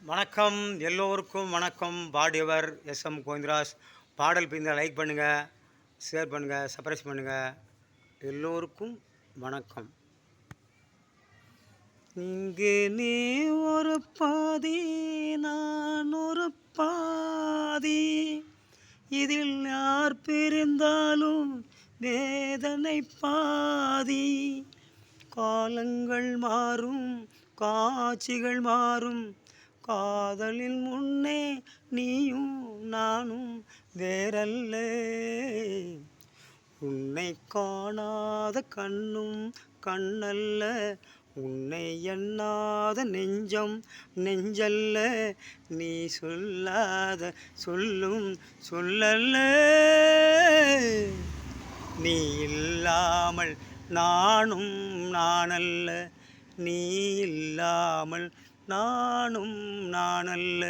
வணக்கம், எல்லோருக்கும் வணக்கம். பாடியவர் எஸ்எம் கோவிந்தராஜ். பாடல் பிரிந்தால் லைக் பண்ணுங்கள், ஷேர் பண்ணுங்கள், சப்ஸ்கிரைப் பண்ணுங்கள். எல்லோருக்கும் வணக்கம். இங்கு நீ ஒரு பாதி, நான் ஒரு பாதி, இதில் யார் பிரிந்தாலும் வேதனை பாதி. காலங்கள் மாறும், காட்சிகள் மாறும், காதலின் முன்னே நீயும் நானும் வேறல்ல. உன்னை காணாத கண்ணும் கண்ணல்ல, உன்னை எண்ணாத நெஞ்சம் நெஞ்சல்ல, நீ சொல்லாத சொல்லும் சொல்லல்ல. நீ இல்லாமல் நானும் நானல்ல, நீ இல்லாமல் நானும் நானல்ல.